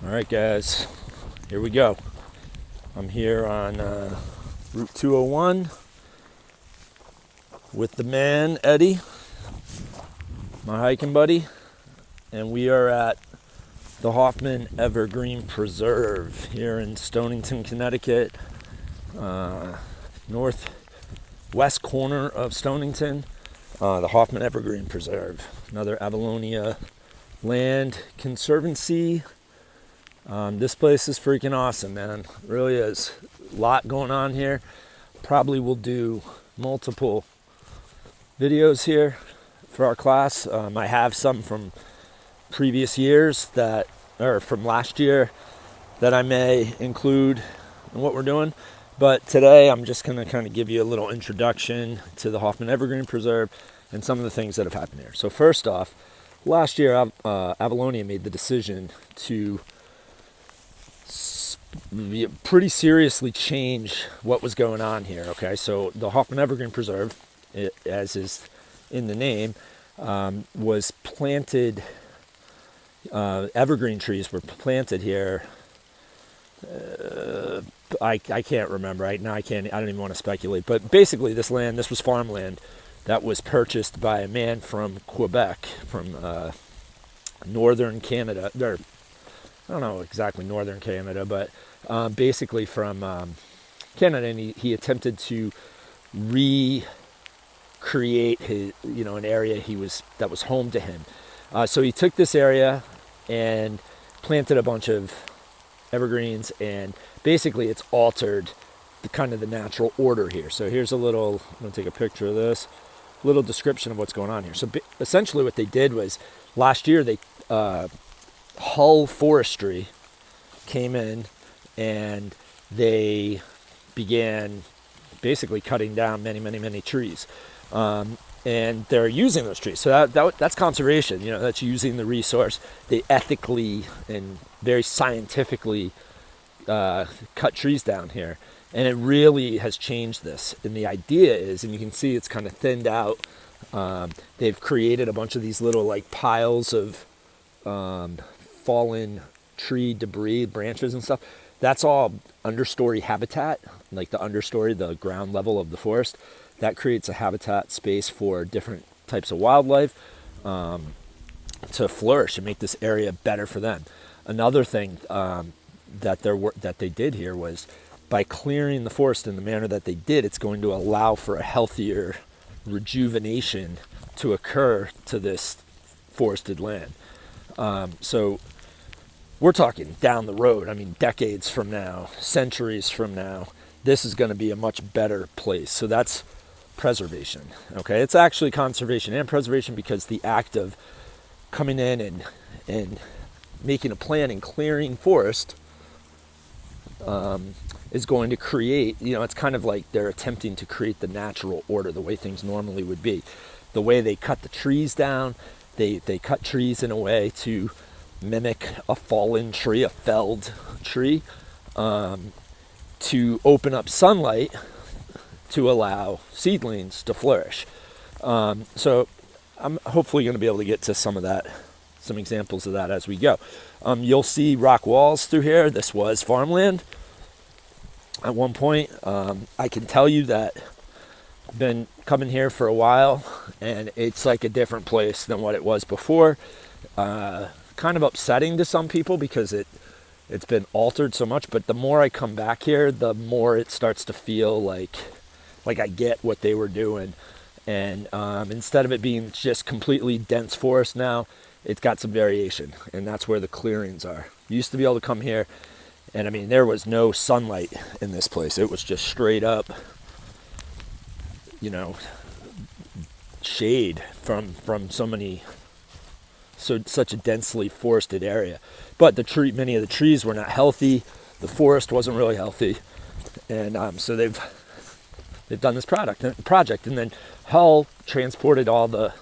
All right, guys, here we go. I'm here on Route 201 with the man, Eddie, my hiking buddy, and we are at the Hoffman Evergreen Preserve here in Stonington, Connecticut, northwest corner of Stonington, the Hoffman Evergreen Preserve, another AVALONIA land conservancy. This place is freaking awesome, man. It really is. A lot going on here. Probably will do multiple videos here for our class. I have some from previous years or from last year that I may include in what we're doing. But today I'm just going to kind of give you a little introduction to the Hoffman Evergreen Preserve and some of the things that have happened here. So first off, last year AVALONIA made the decision to pretty seriously change what was going on here. Okay, so the Hoffman Evergreen Preserve, as is in the name, was planted. Evergreen trees were planted here. I can't remember right now. I don't even want to speculate. But basically, this was farmland that was purchased by a man from Quebec, from northern Canada. I don't know exactly northern Canada, but basically from Canada, and he attempted to recreate an area that was home to him. So he took this area and planted a bunch of evergreens, and basically it's altered the natural order here. So here's I'm going to take a picture of this, little description of what's going on here. So essentially what they did was last year they Hull Forestry came in and they began basically cutting down many trees, and they're using those trees. So that's conservation. That's using the resource. They ethically and very scientifically cut trees down here, and it really has changed this. And the idea is, and you can see it's kind of thinned out. They've created a bunch of these little piles of fallen tree debris, branches and stuff. That's all understory habitat, like the understory, the ground level of the forest. That creates a habitat space for different types of wildlife to flourish and make this area better for them. Another thing that they did here was, by clearing the forest in the manner that they did, it's going to allow for a healthier rejuvenation to occur to this forested land. So we're talking down the road, decades from now, centuries from now, this is going to be a much better place. So that's preservation. Okay, it's actually conservation and preservation, because the act of coming in and making a plan and clearing forest is going to create, it's kind of like they're attempting to create the natural order, the way things normally would be. The way they cut the trees down, they cut trees in a way to mimic a fallen tree, a felled tree, to open up sunlight to allow seedlings to flourish. So I'm hopefully going to be able to get to some examples of that as we go. You'll see rock walls through here. This was farmland at one point. I can tell you that I've been coming here for a while, and it's like a different place than what it was before. Kind of upsetting to some people because it's been altered so much, but the more I come back here, the more it starts to feel like I get what they were doing. And instead of it being just completely dense forest now, it's got some variation, and that's where the clearings are. You used to be able to come here, and there was no sunlight in this place. It was just straight up, shade from such a densely forested area. But many of the trees were not healthy. The forest wasn't really healthy, and so they've done this project, and then Hull transported all the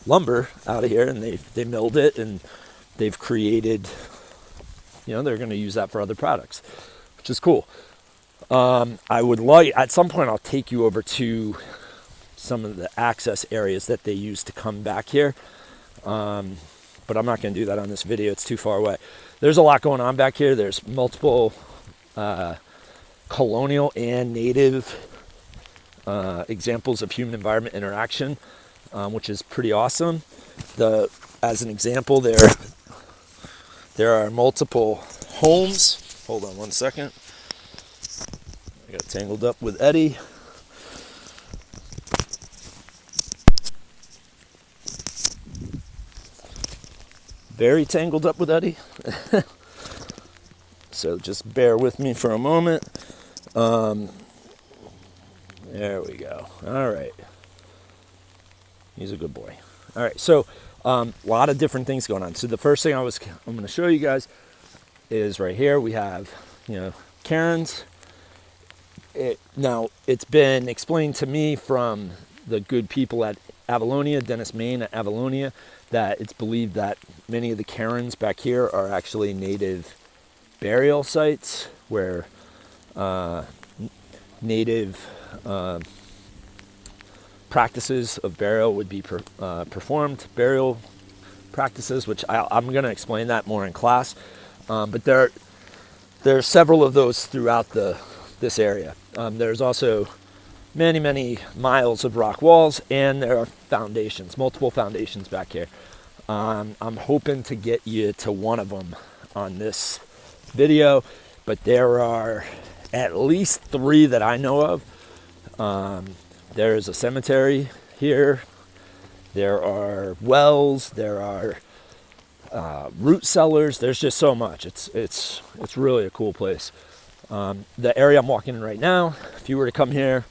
lumber out of here, and they milled it, and they've created, they're going to use that for other products, which is cool. I would like, at some point I'll take you over to some of the access areas that they use to come back here. but I'm not going to do that on this video. It's too far away. There's a lot going on back here. There's multiple colonial and native examples of human environment interaction, which is pretty awesome. As an example, there are multiple homes. Hold on one second. I got tangled up with Eddie. Very tangled up with Eddie. So just bear with me for a moment. There we go. All right. He's a good boy. All right. So a lot of different things going on. So the first thing I'm going to show you guys is right here. We have, cairns. Now, it's been explained to me from the good people at AVALONIA, Dennis Main at AVALONIA, that it's believed that many of the cairns back here are actually native burial sites where native practices of burial would be performed, burial practices, which I'm going to explain that more in class. But there are several of those throughout this area. There's also many, many miles of rock walls, and there are foundations, multiple foundations back here. I'm hoping to get you to one of them on this video, but there are at least 3 that I know of. There is a cemetery here. There are wells. There are root cellars. There's just so much. It's really a cool place. The area I'm walking in right now, if you were to come here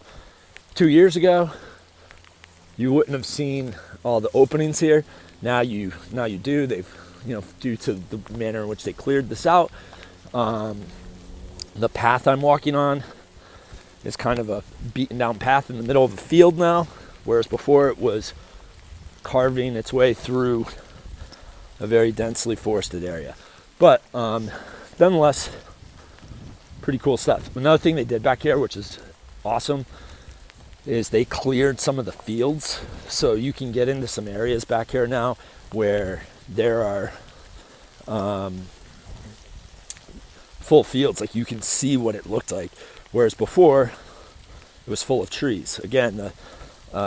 2 years ago, you wouldn't have seen all the openings here. Now you do. They've, due to the manner in which they cleared this out. The path I'm walking on is kind of a beaten down path in the middle of a field now, whereas before it was carving its way through a very densely forested area. But nonetheless, pretty cool stuff. Another thing they did back here, which is awesome, is they cleared some of the fields. So you can get into some areas back here now where there are full fields. Like, you can see what it looked like. Whereas before, it was full of trees. Again, the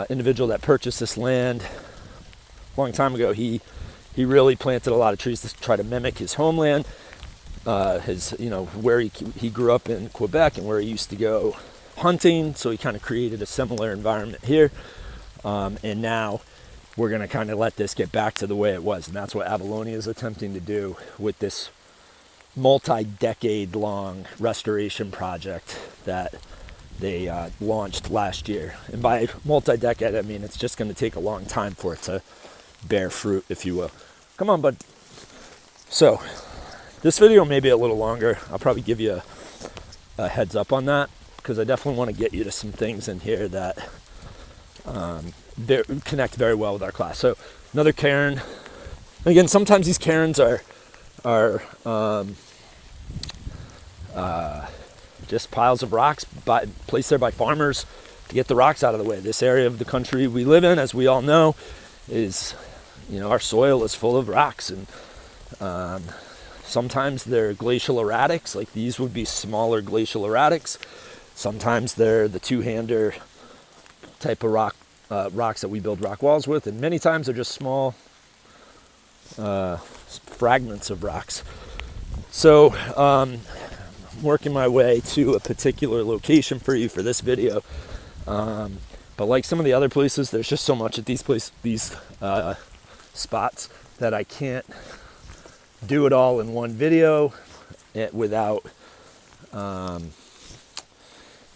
individual that purchased this land a long time ago, he really planted a lot of trees to try to mimic his homeland, where he grew up in Quebec and where he used to go hunting. So he kind of created a similar environment here. And now we're going to kind of let this get back to the way it was. And that's what AVALONIA is attempting to do with this multi-decade long restoration project that they launched last year. And by multi-decade, I mean it's just going to take a long time for it to bear fruit, if you will. Come on, bud. So this video may be a little longer. I'll probably give you a heads up on that, because I definitely want to get you to some things in here that connect very well with our class. So another cairn. Again, sometimes these cairns are just piles of rocks placed there by farmers to get the rocks out of the way. This area of the country we live in, as we all know, is, our soil is full of rocks, and sometimes they're glacial erratics. Like, these would be smaller glacial erratics. Sometimes they're the two-hander type of rocks that we build rock walls with, and many times they're just small fragments of rocks. So I'm working my way to a particular location for you for this video, but like some of the other places, there's just so much at these spots that I can't do it all in one video without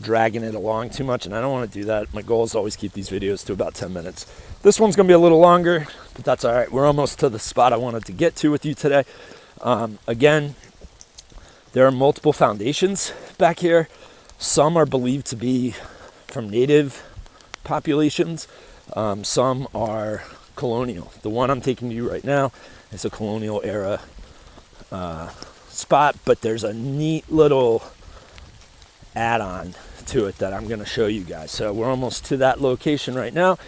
dragging it along too much, and I don't want to do that. My goal is to always keep these videos to about 10 minutes. This one's going to be a little longer, but that's all right. We're almost to the spot I wanted to get to with you today. Again, there are multiple foundations back here. Some are believed to be from native populations. Some are colonial. The one I'm taking to you right now is a colonial era spot, but there's a neat little add-on to it that I'm going to show you guys. So we're almost to that location right now.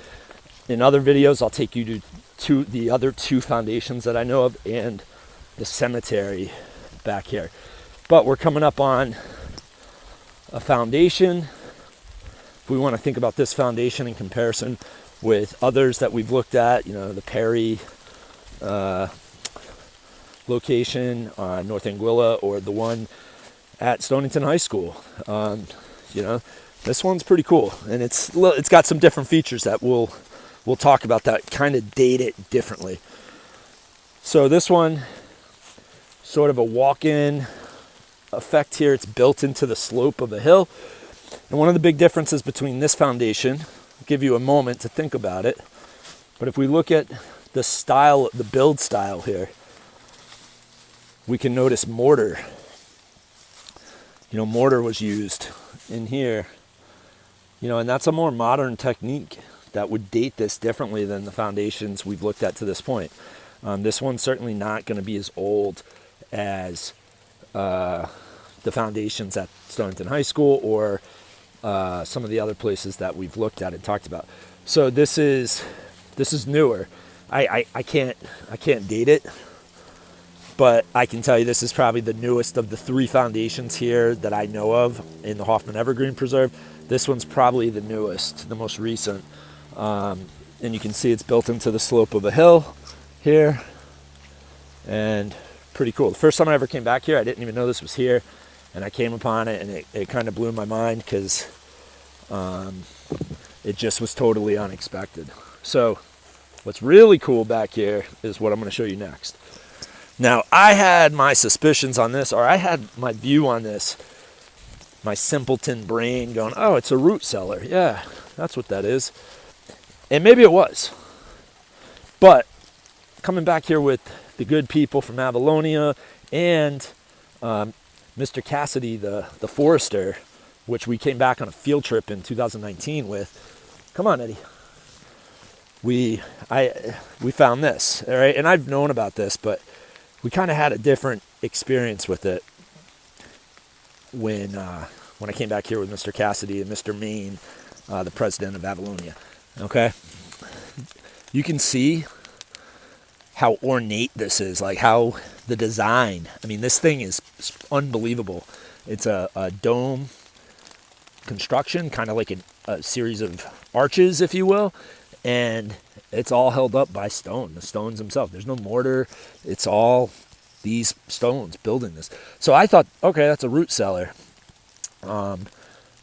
In other videos, I'll take you the other two foundations that I know of, and the cemetery back here. But we're coming up on a foundation. If we want to think about this foundation in comparison with others that we've looked at, you know, the Perry location on North Anguilla, or the one at Stonington High School, you know, this one's pretty cool, and it's got some different features that we'll talk about that kind of date it differently. So this one, sort of a walk-in effect here. It's built into the slope of a hill. And one of the big differences between this foundation, I'll give you a moment to think about it, but if we look at the style, the build style here, we can notice mortar. You know, mortar was used in here, you know, and that's a more modern technique that would date this differently than the foundations we've looked at to this point. This one's certainly not going to be as old as the foundations at Stonington High School, or some of the other places that we've looked at and talked about. So this is newer. I can't date it, but I can tell you this is probably the newest of the three foundations here that I know of in the Hoffman Evergreen Preserve. This one's probably the newest, the most recent. And you can see it's built into the slope of a hill here, and pretty cool. The first time I ever came back here, I didn't even know this was here, and I came upon it, and it kind of blew my mind because it just was totally unexpected. So what's really cool back here is what I'm going to show you next. Now, I had my suspicions on this, or I had my view on this, my simpleton brain going, oh, it's a root cellar. Yeah, that's what that is. And maybe it was. But coming back here with the good people from AVALONIA and Mr. Cassidy, the forester, which we came back on a field trip in 2019 with. Come on, Eddie. We found this, all right? And I've known about this, but we kind of had a different experience with it when I came back here with Mr. Cassidy and Mr. Main, the president of AVALONIA. Okay, you can see how ornate this is, like how the design. I mean, this thing is unbelievable. It's a dome construction, kind of like a series of arches, if you will, and it's all held up by stone, the stones themselves. There's no mortar. It's all these stones building this. So I thought, okay, that's a root cellar.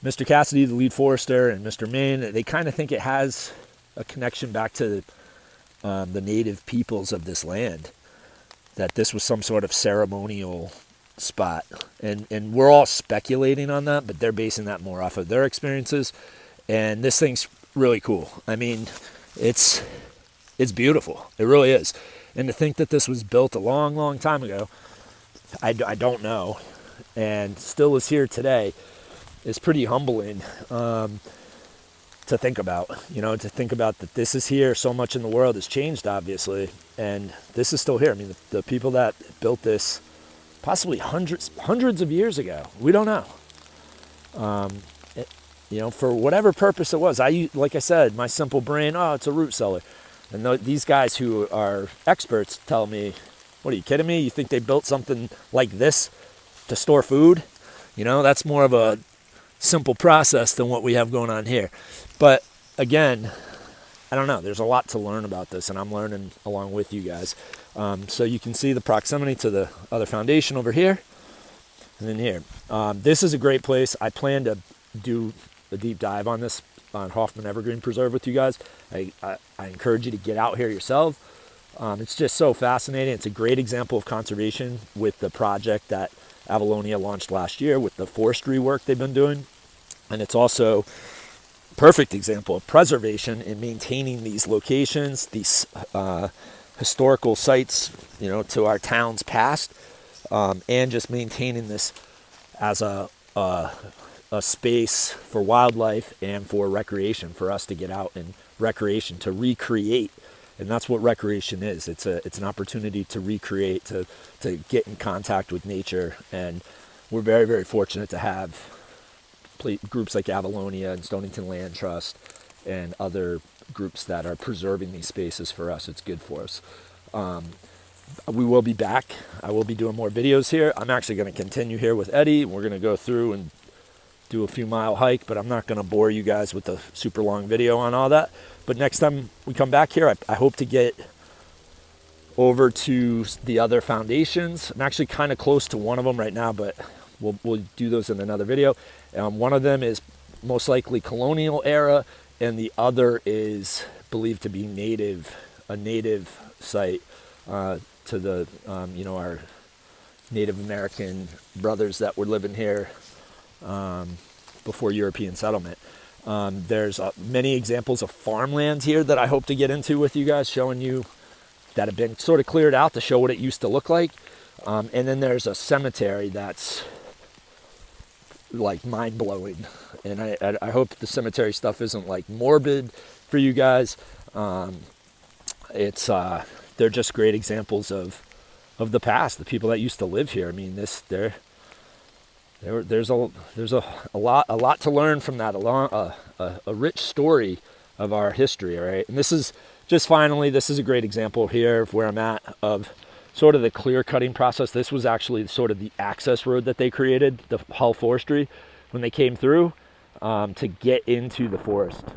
Mr. Cassidy, the lead forester, and Mr. Main, they kind of think it has a connection back to the native peoples of this land, that this was some sort of ceremonial spot. And we're all speculating on that, but they're basing that more off of their experiences. And this thing's really cool. I mean, it's beautiful. It really is. And to think that this was built a long, long time ago, I don't know, and still is here today, is pretty humbling to think about. You know, to think about that this is here. So much in the world has changed, obviously, and this is still here. I mean, the people that built this, possibly hundreds of years ago, we don't know. You know, for whatever purpose it was. Like I said, my simple brain, oh, it's a root cellar. And these guys who are experts tell me, what, are you kidding me? You think they built something like this to store food? You know, that's more of a simple process than what we have going on here. But again, I don't know. There's a lot to learn about this, and I'm learning along with you guys. So you can see the proximity to the other foundation over here, and then here. This is a great place. I plan to do a deep dive on this, on Hoffman Evergreen Preserve with you guys. I encourage you to get out here yourself. It's just so fascinating. It's a great example of conservation with the project that AVALONIA launched last year with the forestry work they've been doing. And it's also a perfect example of preservation in maintaining these locations, these historical sites, you know, to our town's past, and just maintaining this as a space for wildlife and for recreation, for us to get out and recreation, to recreate. And that's what recreation is. It's an opportunity to recreate, to get in contact with nature. And we're very, very fortunate to have groups like AVALONIA and Stonington Land Trust and other groups that are preserving these spaces for us. It's good for us. We will be back. I will be doing more videos here. I'm actually going to continue here with Eddie. We're going to go through and do a few mile hike, but I'm not going to bore you guys with a super long video on all that. But next time we come back here, I hope to get over to the other foundations. I'm actually kind of close to one of them right now, but we'll do those in another video. One of them is most likely colonial era, and the other is believed to be a native site to the our Native American brothers that were living here before European settlement. There's many examples of farmland here that I hope to get into with you guys, showing you that have been sort of cleared out to show what it used to look like. And then there's a cemetery that's like mind-blowing, and I hope the cemetery stuff isn't like morbid for you guys. They're just great examples of the past, the people that used to live here. I mean, there's a lot to learn from that, a rich story of our history, right? And this is a great example here of where I'm at, of sort of the clear cutting process. This was actually sort of the access road that they created, the Hull Forestry, when they came through to get into the forest, to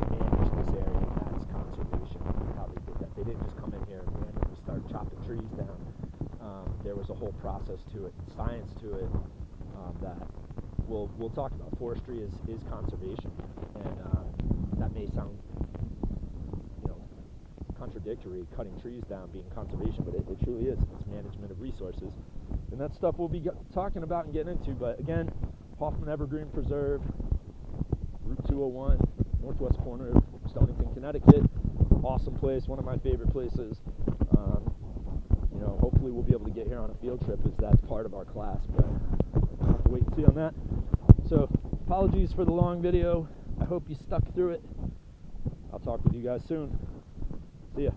manage this area. And that's conservation, how they did that. They didn't just come in here and randomly start chopping trees down. There was a whole process to it, science to it, that we'll talk about. Forestry is conservation, and that may sound contradictory, cutting trees down being conservation, but it truly is. It's management of resources, and that stuff we'll be talking about and getting into. But again, Hoffman Evergreen Preserve, Route 201, northwest corner of Stonington, Connecticut. Awesome place, one of my favorite places. Hopefully we'll be able to get here on a field trip, as that's part of our class, but we'll have to wait and see on that. So apologies for the long video. I hope you stuck through it. I'll talk with you guys soon. See ya.